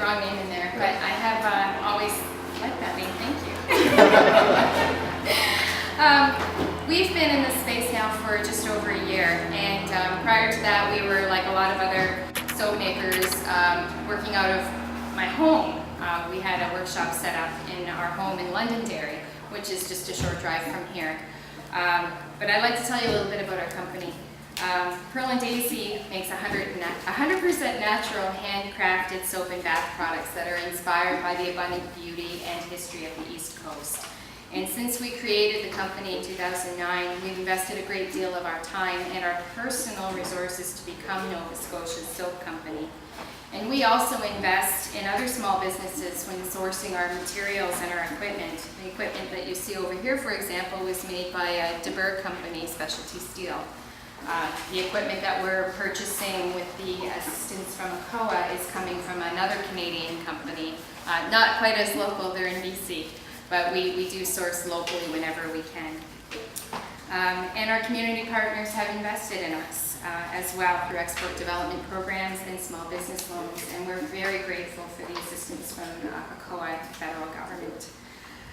wrong name in there, but I have always liked that name. Thank you. We've been in this space now for just over a year, and prior to that we were like a lot of other soap makers working out of my home. We had a workshop set up in our home in Londonderry, which is just a short drive from here. But I'd like to tell you a little bit about our company. Pearl and Daisy makes 100% natural, handcrafted soap and bath products that are inspired by the abundant beauty and history of the East Coast. And since we created the company in 2009, we've invested a great deal of our time and our personal resources to become Nova Scotia's soap company. And we also invest in other small businesses when sourcing our materials and our equipment. The equipment that you see over here, for example, was made by a DeBurgh company, Specialty Steel. The equipment that we're purchasing with the assistance from ACOA is coming from another Canadian company, not quite as local, they're in BC, but we do source locally whenever we can. And our community partners have invested in us as well through export development programs and small business loans, and we're very grateful for the assistance from ACOA, the federal government.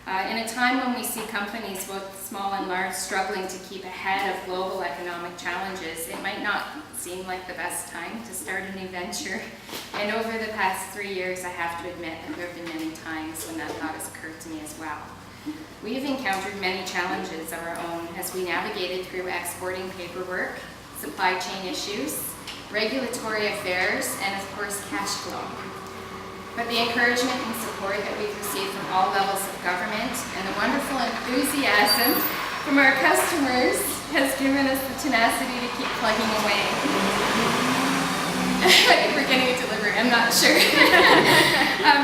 In a time when we see companies, both small and large, struggling to keep ahead of global economic challenges, it might not seem like the best time to start a new venture. And over the past 3 years, I have to admit that there have been many times when that thought has occurred to me as well. We've encountered many challenges of our own as we navigated through exporting paperwork, supply chain issues, regulatory affairs, and of course, cash flow. But the encouragement and support that we've received from all levels of government and the wonderful enthusiasm from our customers has given us the tenacity to keep plugging away. I think we're getting a delivery, I'm not sure.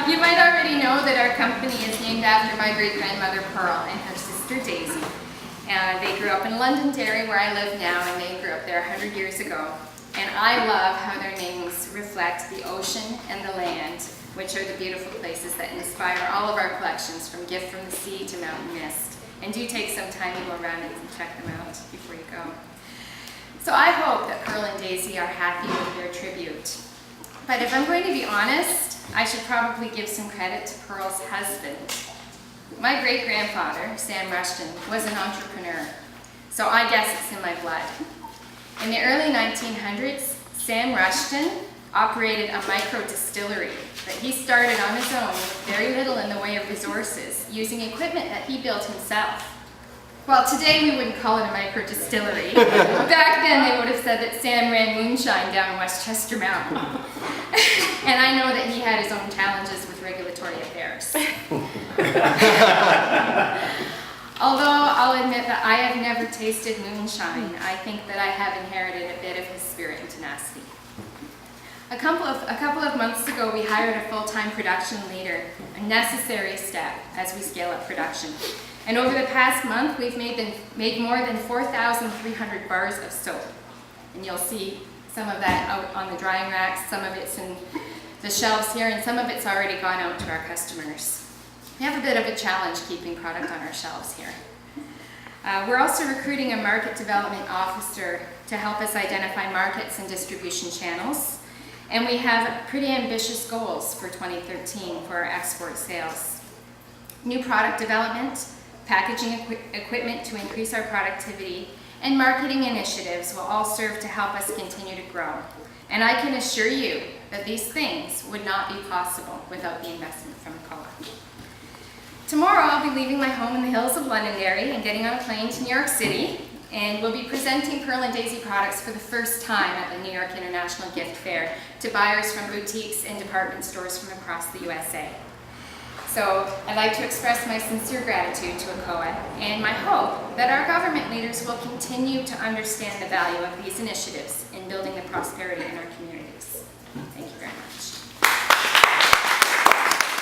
You might already know that our company is named after my great-grandmother Pearl and her sister Daisy. They grew up in Londonderry, where I live now, and they grew up there 100 years ago. And I love how their names reflect the ocean and the land, which are the beautiful places that inspire all of our collections, from Gift from the Sea to Mountain Mist. And do take some time to go around and check them out before you go. So I hope that Pearl and Daisy are happy with their tribute. But if I'm going to be honest, I should probably give some credit to Pearl's husband. My great-grandfather, Sam Rushton, was an entrepreneur, so I guess it's in my blood. In the early 1900s, Sam Rushton operated a micro-distillery that he started on his own with very little in the way of resources, using equipment that he built himself. Well, today we wouldn't call it a micro-distillery. Back then they would have said that Sam ran moonshine down Westchester Mountain. And I know that he had his own challenges with regulatory affairs. Although I'll admit that I have never tasted moonshine, I think that I have inherited a bit of his spirit and tenacity. A couple of months ago, we hired a full-time production leader, a necessary step as we scale up production. And over the past month, we've made more than 4,300 bars of soap. And you'll see some of that out on the drying racks, some of it's in the shelves here, and some of it's already gone out to our customers. We have a bit of a challenge keeping product on our shelves here. We're also recruiting a market development officer to help us identify markets and distribution channels. And we have pretty ambitious goals for 2013 for our export sales. New product development, packaging equipment to increase our productivity, and marketing initiatives will all serve to help us continue to grow. And I can assure you that these things would not be possible without the investment from ACOA. Tomorrow I'll be leaving my home in the hills of Londonderry and getting on a plane to New York City, and we'll be presenting Pearl and Daisy products for the first time at the New York International Gift Fair to buyers from boutiques and department stores from across the USA. So I'd like to express my sincere gratitude to ACOA and my hope that our government leaders will continue to understand the value of these initiatives in building the prosperity in our communities. Thank you very much.